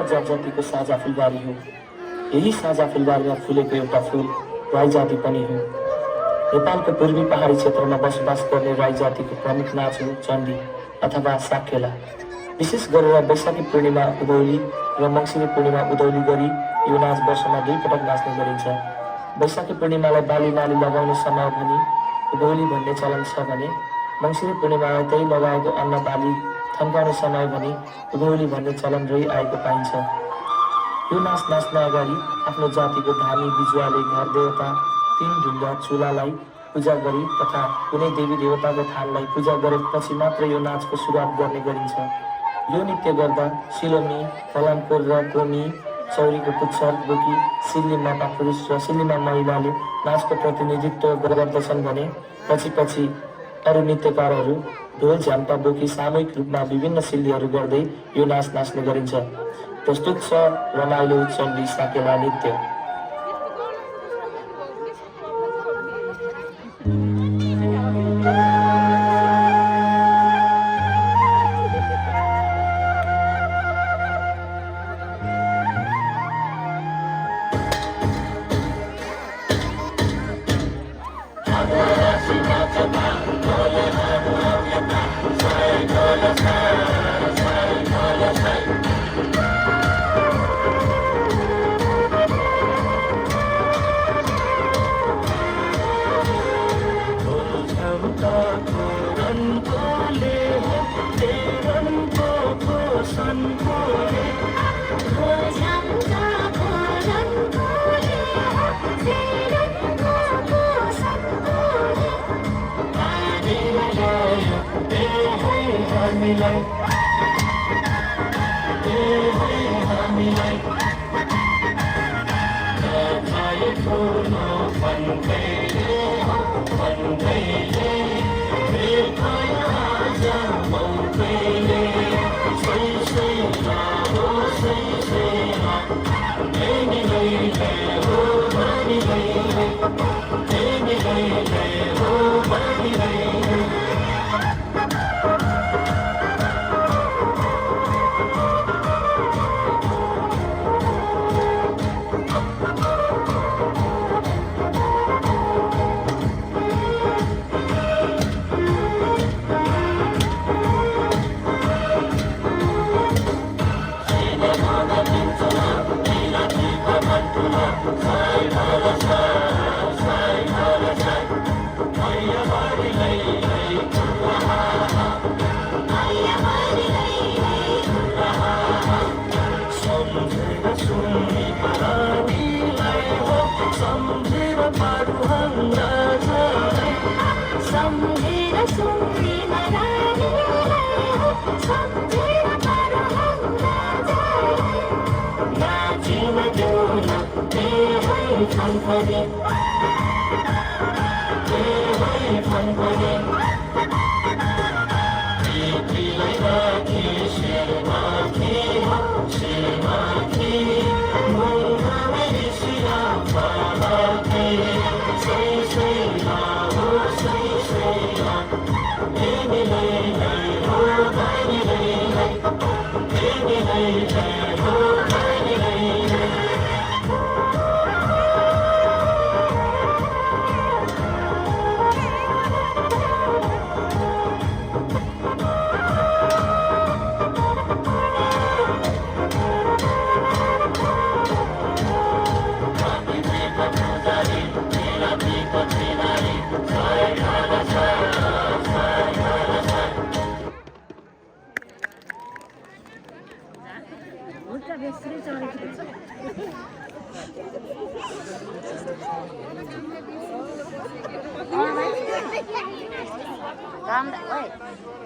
हजार जतिको साझा फुलबारी हो। यही साझा फुलबारीमा फुलेको एउटा फुल राई जाति पनि हो। नेपालको पूर्वी पहाडी क्षेत्रमा बसोबास गर्ने राई जातिको प्रमुख नाच हो चण्डी अथवा साकेला। विशेष गरेर वैशाखी पूर्णिमा उधौली र मङ्सिरे पूर्णिमा उधौली गरी यो नाच वर्षमा 2 पटक नाच्ने गरिन्छ। वैशाखी पूर्णिमालाई बाली नाली लगाउने समय भनी उधौली भन्ने चलन छ भने मङ्सिरे पूर्णिमालाई त्यही लगाएको अन्न बाली थन्काउने समय भनी उधौली भन्ने चलन रही आएको पाइन्छ। यो नाच नाच्न अगाडि आफ्नो जातिको धामी बिजुवाले घर देवता 3 ढुङ्गा चुलालाई पूजा गरी तथा कुनै देवी देवताको थानलाई पूजा गरेपछि मात्र यो नाचको सुरुवात गर्ने गरिन्छ। यो नृत्य गर्दा सिलोमी, फलामकोर र कोमी चौरीको पुच्छर बोकी सिल्लीमा पुरुष र सिल्लीमा महिलाले नाचको प्रतिनिधित्व गर्दछन् भने पछि अरू नृत्यकारहरू ढोल झ्याम्टा बोकी सामूहिक रूपमा विभिन्न सिल्लीहरू गर्दै यो नाच नाच्ने गरिन्छ। प्रस्तुत छ रमाइलो चण्डी साकेला नृत्य।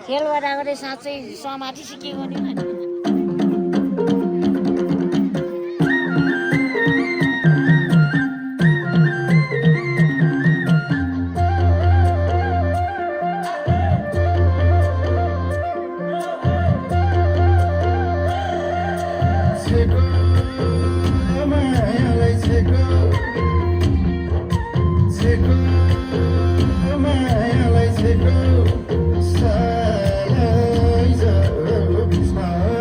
खेल गर्दा साँच्चै समाधि सिकेको नि Smile.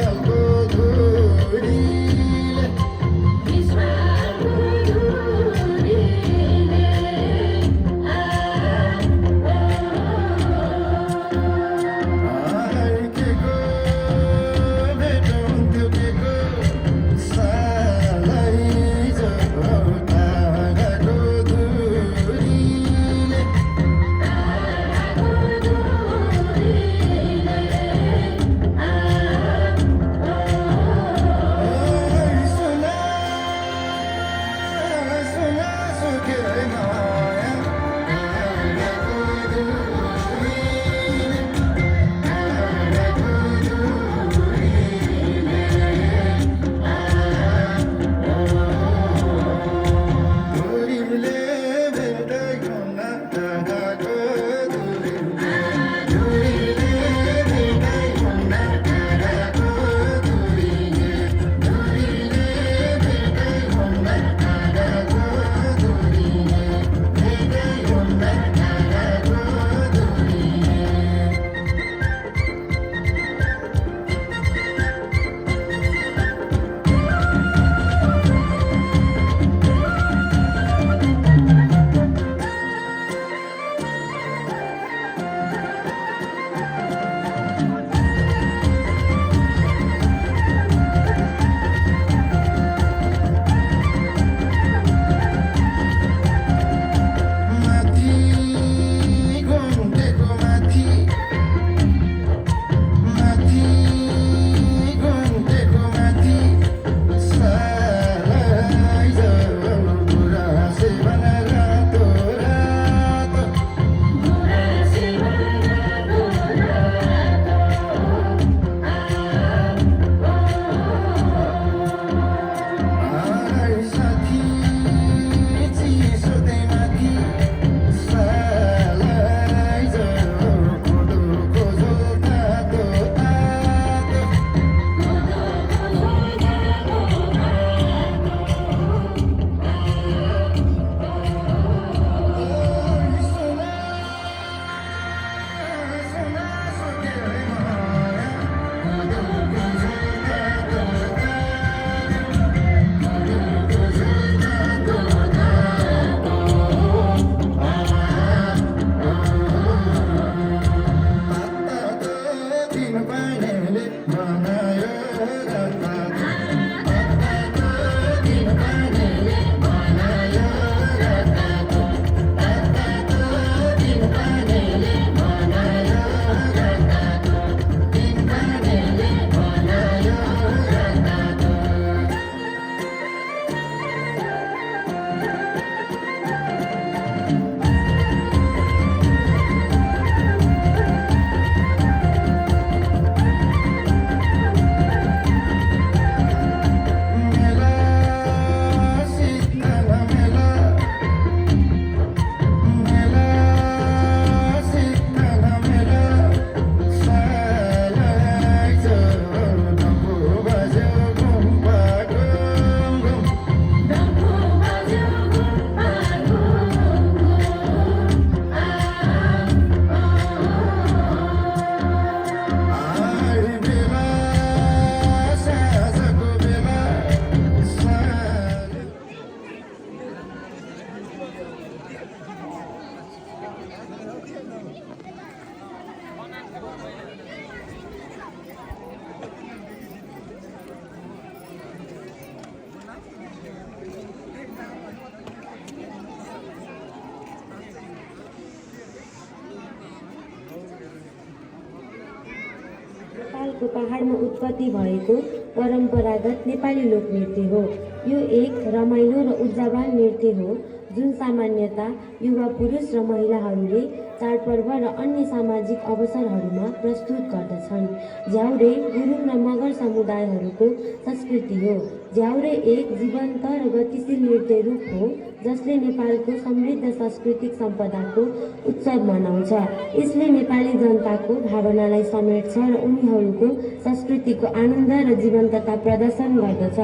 नेपालको पहाडमा उत्पत्ति भएको परम्परागत नेपाली लोकनृत्य हो। यो एक रमाइलो र ऊर्जावान नृत्य हो जुन सामान्यतया युवा पुरुष र महिलाहरूले चाडपर्व र अन्य सामाजिक अवसरहरूमा प्रस्तुत गर्दछन्। झ्याउरे गुरुङ र मगर समुदायहरूको संस्कृति हो। झ्याउरे एक जीवन्त र गतिशील नृत्य रूप हो जसले नेपालको समृद्ध सांस्कृतिक सम्पदाको उत्सव मनाउँछ। यसले नेपाली जनताको भावनालाई समेट्छ र उनीहरूको संस्कृतिको आनन्द र जीवन्तता प्रदर्शन गर्दछ।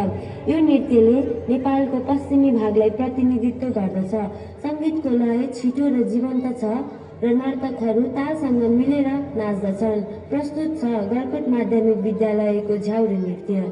यो नृत्यले नेपालको पश्चिमी भागलाई प्रतिनिधित्व गर्दछ। सङ्गीतको लय छिटो र जीवन्त छ र नर्तकहरू तालसँग मिलेर नाच्दछन्। प्रस्तुत छ गरकोट माध्यमिक विद्यालयको झ्याउरे नृत्य।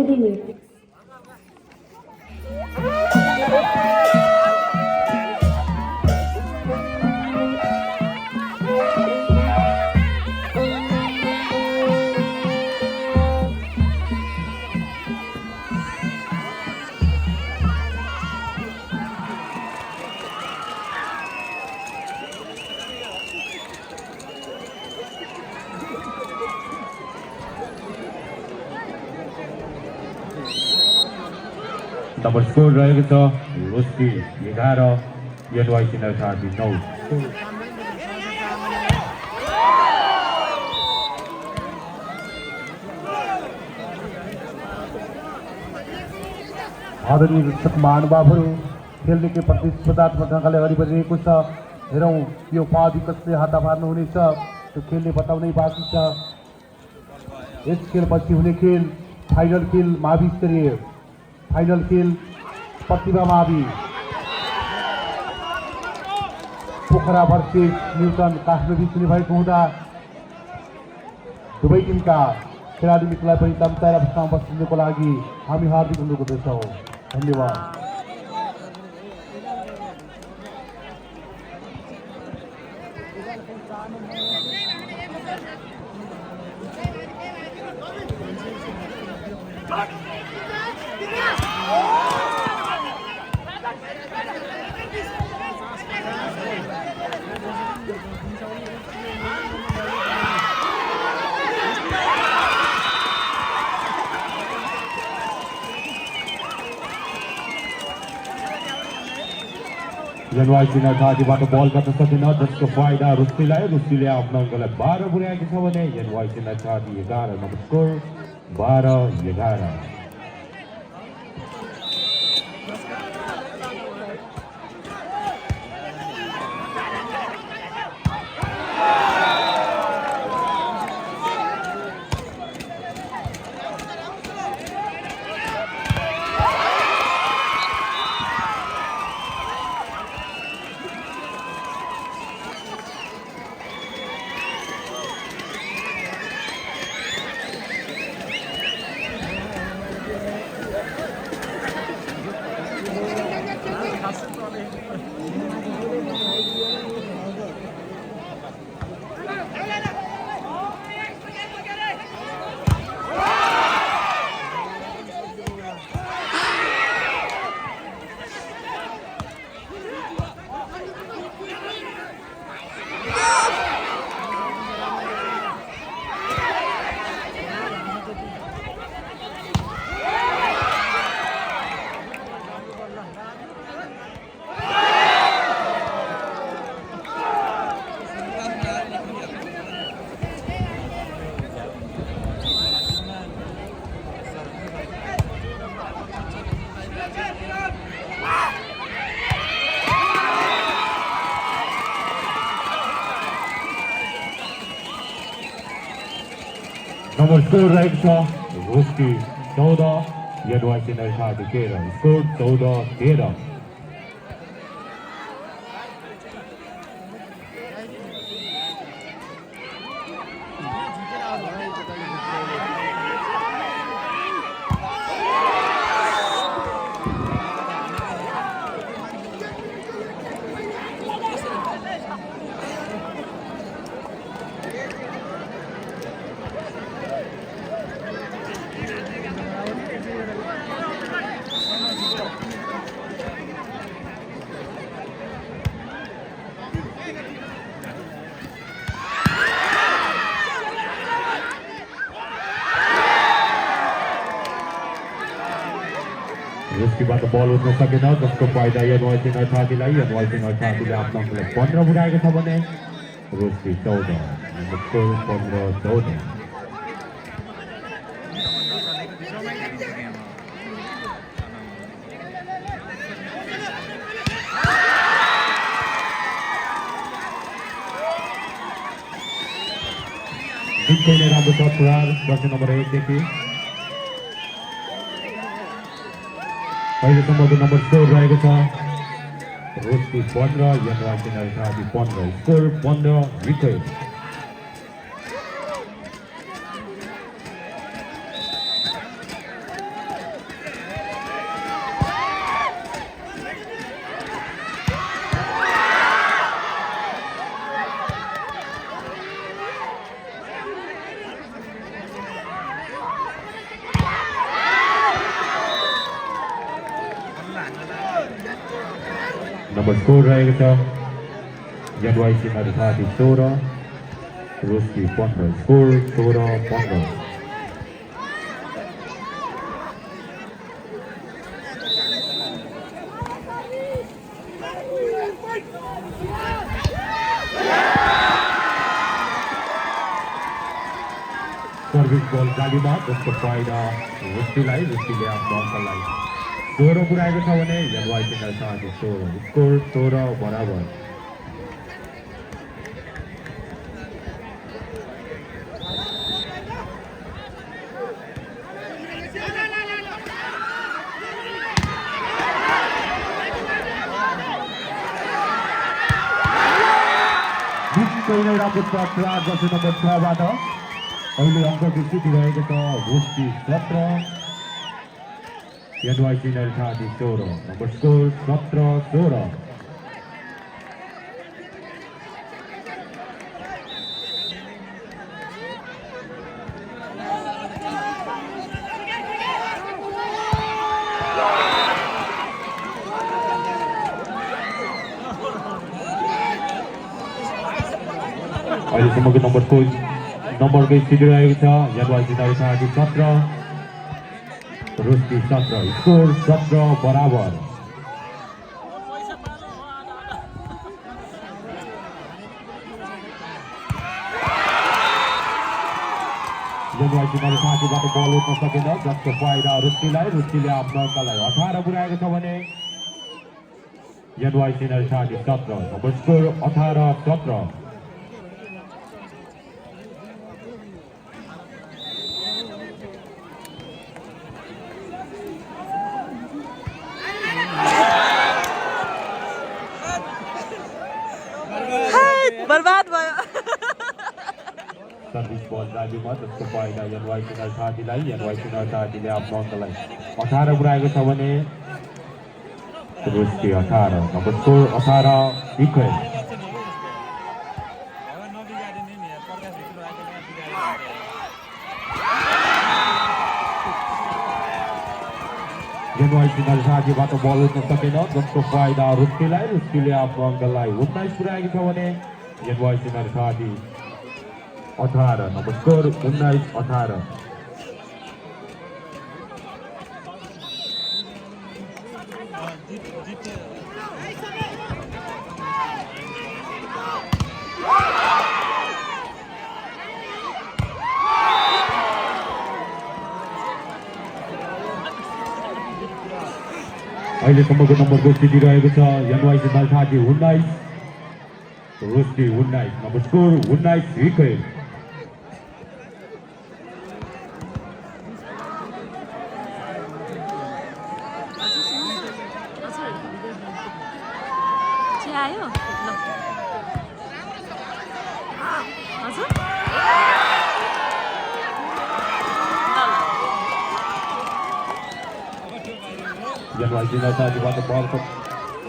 मौरी नृत्य नम्बर स्कोर रहेको छ रुस्की 11 एनवाइसी नरसादी 9। आदरणीय दर्शक महानुभावहरू खेल्ने के प्रतिस्पर्धात्मक ढङ्गले अगाडि बढिरहेको छ। हेरौँ यो उपाधि कसले हात पार्नुहुनेछ त्यो खेलले बताउनै बाँकी छ। यस खेलपछि हुने खेल फाइनल खेल मावि स्तरीय फाइनल खेल प्रतिभा मावि पोखरा भर्सेस न्युटन काठमाडौँ बिच हुने भएको हुँदा दुवै टिमका खेलाडी मित्रलाई पनि तम्ताएर बस्नुको लागि हामी हार्दिक अनुरोध गर्दछौँ। धन्यवाद। एनवाइसी नरसादीबाट बल गर्न सकेन जसको फाइदा रुस्तीलाई। रुस्तीले आफ्नो अङ्कलाई 12 पुर्याएको छ भने एनवाइसी नरसादी 11 नम्बर स्कोर 12-11। नम्बर स्कोर रहेको छ रुस्की 14 एनवाइसी नरसादी 13 स्कोर 14-13। रुस्कीबाट बल उठ्न सकेन जसको फाइदा एनवाइसी नरसादीलाई। एनवाइसी नरसादीले आफ्नो अङ्कलाई 15 पुर्याएको छ भने रुस्की 14 नम्बर स्कोर 15-14। निकै नै राम्रो छ सुधार जर्सी नम्बर 1 देखि। अहिलेसम्मको नम्बर स्कोर रहेको छ रुस्की 15 एनवाइसी नरसादी 15 स्कोर 15 विकेट। नम्बर स्कोर रहेको छ एनवाइसी नरसादी 16 रोस्की 15 स्कोर 16-15 सर्भिस बल जालीमा जसको फाइदा रुस्टीलाई रुस्टीले आफ्नो अङ्कलाई 16 पुऱ्याएको छ भने एनवाइसी नरसादी 16 स्कोर 16 बराबर पहिलो रापुट प्राप्त जर्सी नम्बर 6 बाट अहिले अङ्कको स्थिति रहेको छ रोस्टी 17 एनवाइसी नरसादी 16 नम्बर स्कोर 17-16 अहिलेसम्मको नम्बरको स्थिति रहेको छ एनवाइसी नरसादी 17 रोस्टी 17 स्कोर 17 बराबर एनवाइसी नरसादीबाट बल उठ्न सकेन जसको फाइदा रुस्टीले आफ्नो अङ्कलाई 18 पुऱ्याएको छ भने एनवाइसी नरसादी 17 नम्बर स्कोर 18-17 बर्बाद भयो सर्भिस बल जालीमा जसको फाइदा एनवाइसी नरसादीले आफ्नो अङ्कलाई 18 पुऱ्याएको छ भने रोस्टी 18 नम्बर स्कोर 18 इक्वल एनवाइसी नरसादीबाट बल उठ्न सकेन जसको फाइदा रुस्टीले आफ्नो अङ्कलाई 19 पुऱ्याएको छ भने एनवाइसी नरसादी 18 नम्बर स्कोर 19-18 अहिलेसम्मको नम्बरको स्थिति रहेको छ एनवाइसी नरसादी 19 रोस्टी 19 नम्बर स्कोर 19 विकेट आयो हजुर एनवाइसी नरसादीबाट बल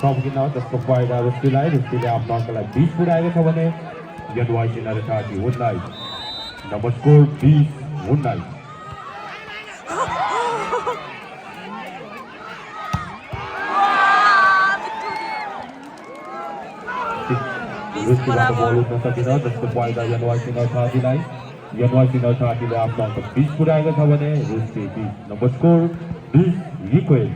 सकिन जसको फाइदा रुस्टीले आफ्नो अङ्कलाई 20 पुऱ्याएको छ भने एनवाइसी नरसादी 19 नम्बर स्कोर 20-19 रुस्टीबाट बल उठ्न सकिन जसको फाइदा एनवाइसी नरसादीले आफ्नो अङ्क 20 पुऱ्याएको छ भने रुस्टी 20 नम्बर स्कोर 20 विकेट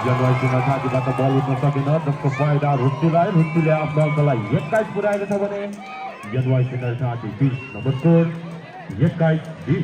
एनवाइसी नरसादीबाट बल उठ्न सकेन जसको फाइदा रुस्टीले आफ्नो अङ्कलाई 21 पुऱ्याएको छ भने एनवाइसी नरसादी 20 नम्बर स्कोर 21-20 अहिले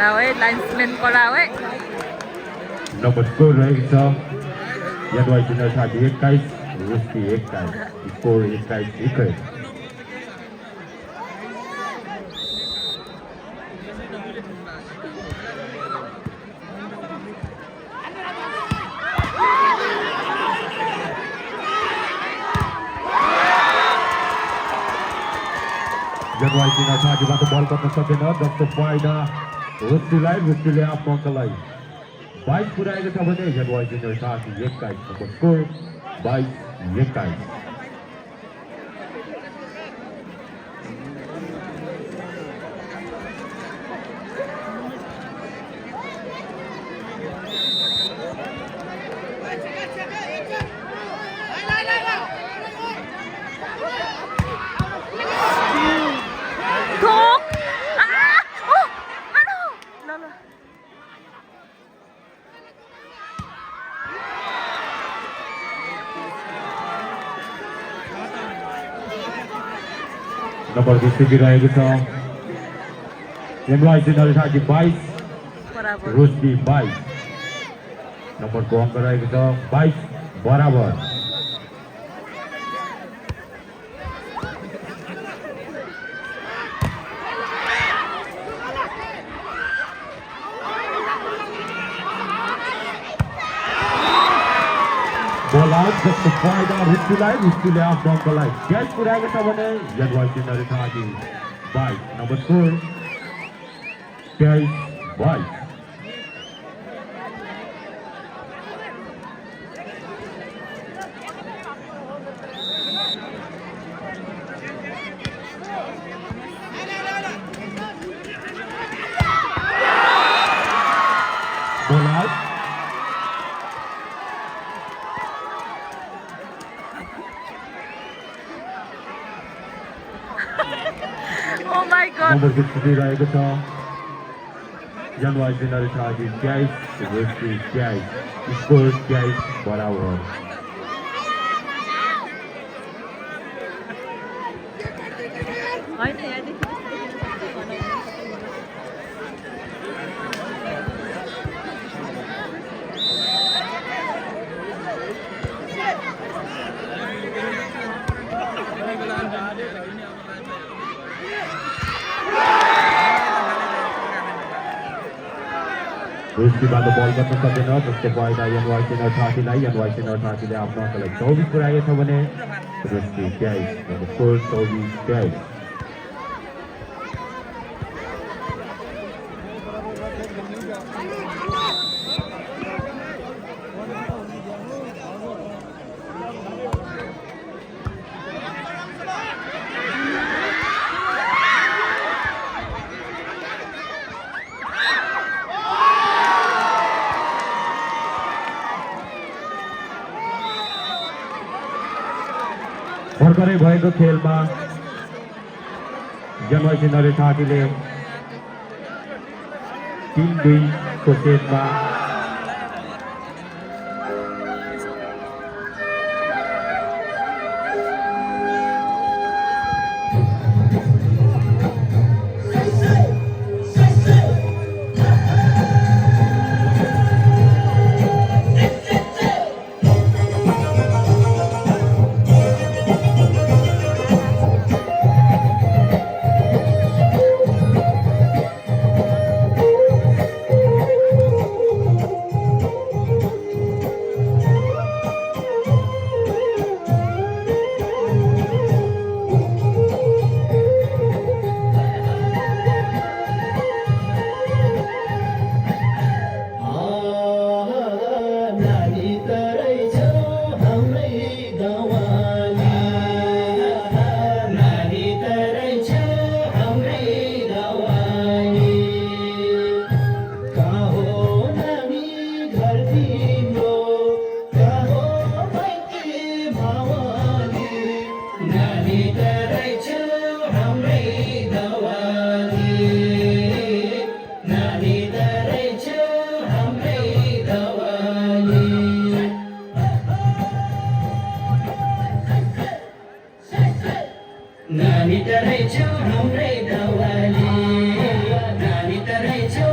पढाऊ है लाइन्सम्यान पढाऊ है नम्बर स्कोर रहेको छ यदुवाई जुनियर साथी 21 रुस्ती 21 स्कोर 21 विकेट यदुवाई जुनियर साथीबाट बल गर्न सकेन जस्तो फाइदा रुस्तीले आफ्नो अङ्कलाई 22 पुऱ्याएको छ भने यदुवाई जुनियर साथी 21 नम्बर स्कोर 22-21 नम्बर 20 रहेको छ यदुवाई जुनियर साथी 22 रुस्ती 22 नम्बरको अङ्क रहेको छ 22 बराबर बल आउट जस्तो फाइदा रुस्तीले आफ्नो अङ्कलाई 22 पुऱ्याएको छ भने यदुवाई जुनियर साथी 22 नम्बर स्कोर 23-22 बल out Oh my god. Number 60 रहेको छ यदुवाई जुनियर साथी 23 रुस्ती 23 स्कोर 23 बराबर होइन यहाँदेखि रुस्तीबाट बल गर्न सकेन जस्तो फाइदा यदुवाई जुनियर साथीले आफ्नो अङ्कलाई 24 पुऱ्याएको छ भने रुस्ती 23 नम्बर स्कोर 24-23 भर्खरै भएको खेलमा यदुवाई जुनियर साथीले 3-2 को सेटमा नानी त रहेछौ हाम्रै दवाली नानी त रहेछौ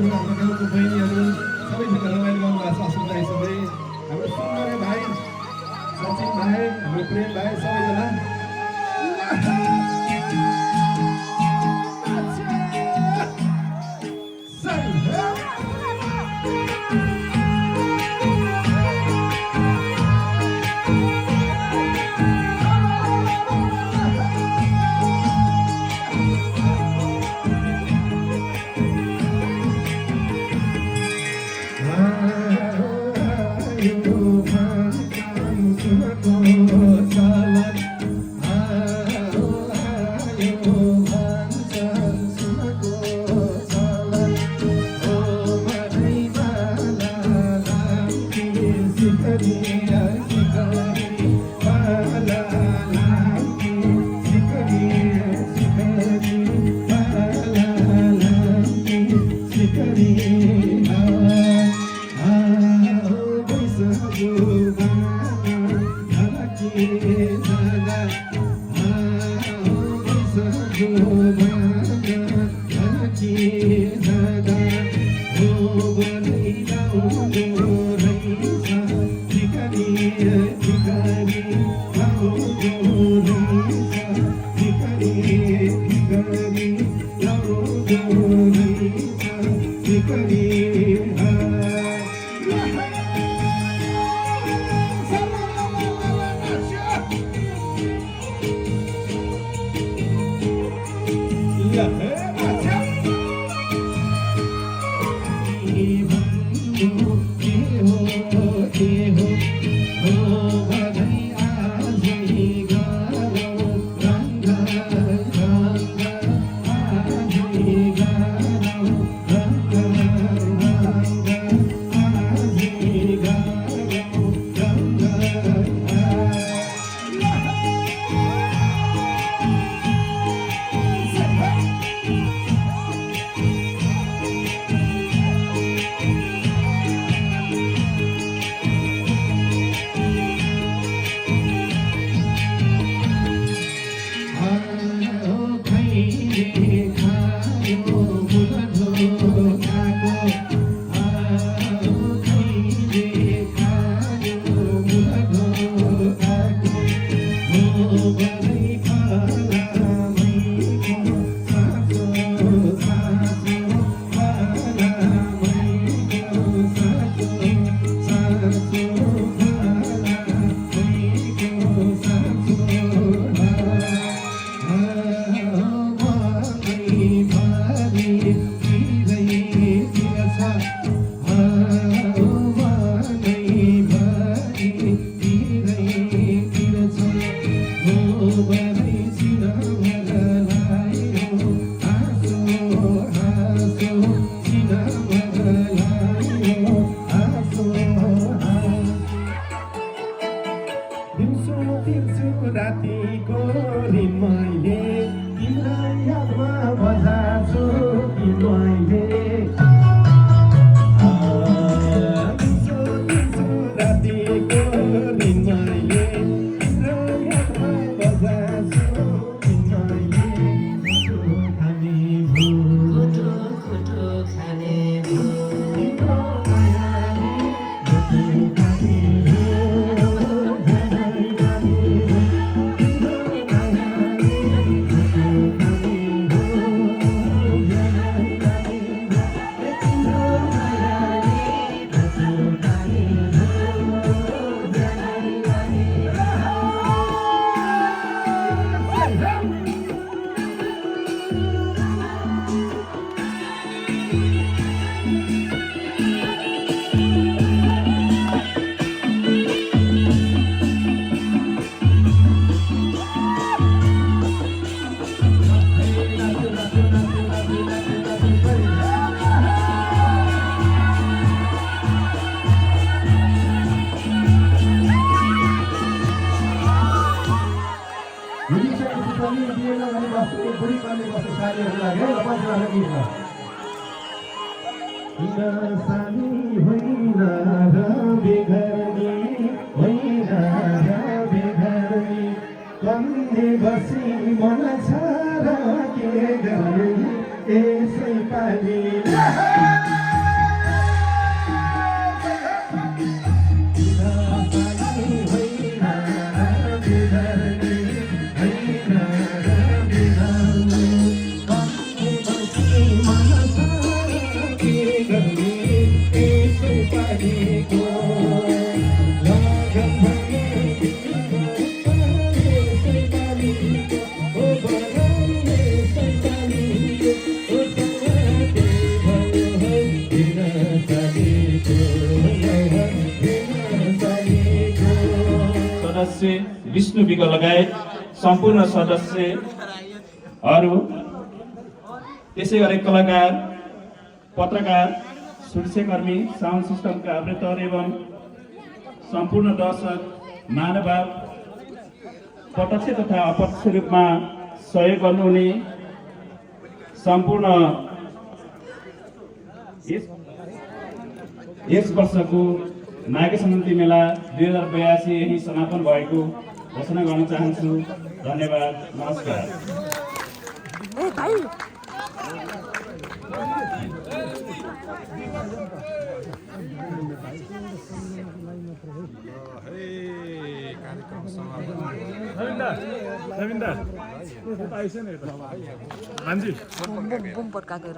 हाम्रो गाउँको बहिनीहरू सबैजना रमाइलो गाउनुभएको छ असुविधा सबै हाम्रो सुन्दर भाइ सचिन भाइ हाम्रो प्रेम भाइ सबैजना बसी मन छारा के गर्ने यसै पानी सदस्य विष्णु विक लगायत सम्पूर्ण सदस्यहरू, त्यसै गरी कलाकार, पत्रकार, सुरक्षाकर्मी, साउन्ड सिस्टमका अपरेटर एवं सम्पूर्ण दर्शक महानुभाव, प्रत्यक्ष तथा अप्रत्यक्ष रूपमा सहयोग गर्नुहुने सम्पूर्ण यस वर्षको नागेश समिति मेला 2082 यही समापन भएको घोषणा गर्न चाहन्छु। धन्यवाद, नमस्कार। बुम पड्काएको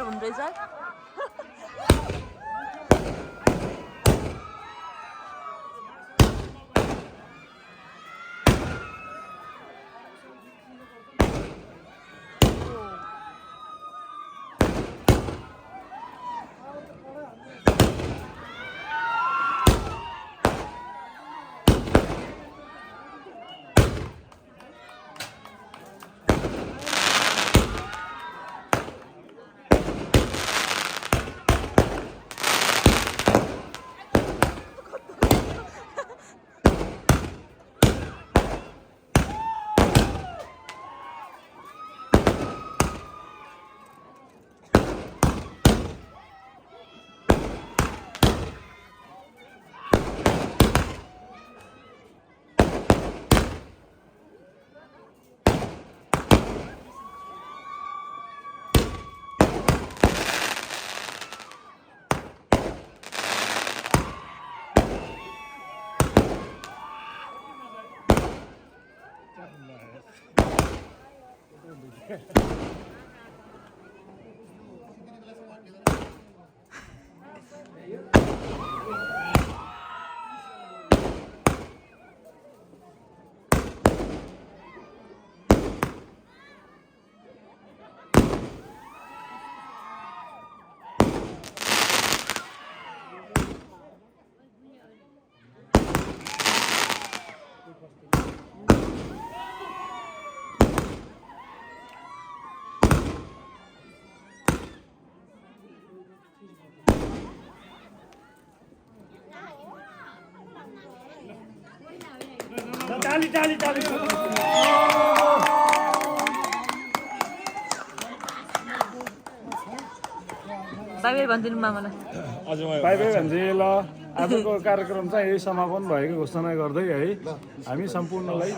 हुँदैछ। बाई बाई भनिदिनु मामालाई। बाई बाई भन्छ ल आजको कार्यक्रम चाहिँ यही समापन भएको घोषणा गर्दै है हामी सम्पूर्णलाई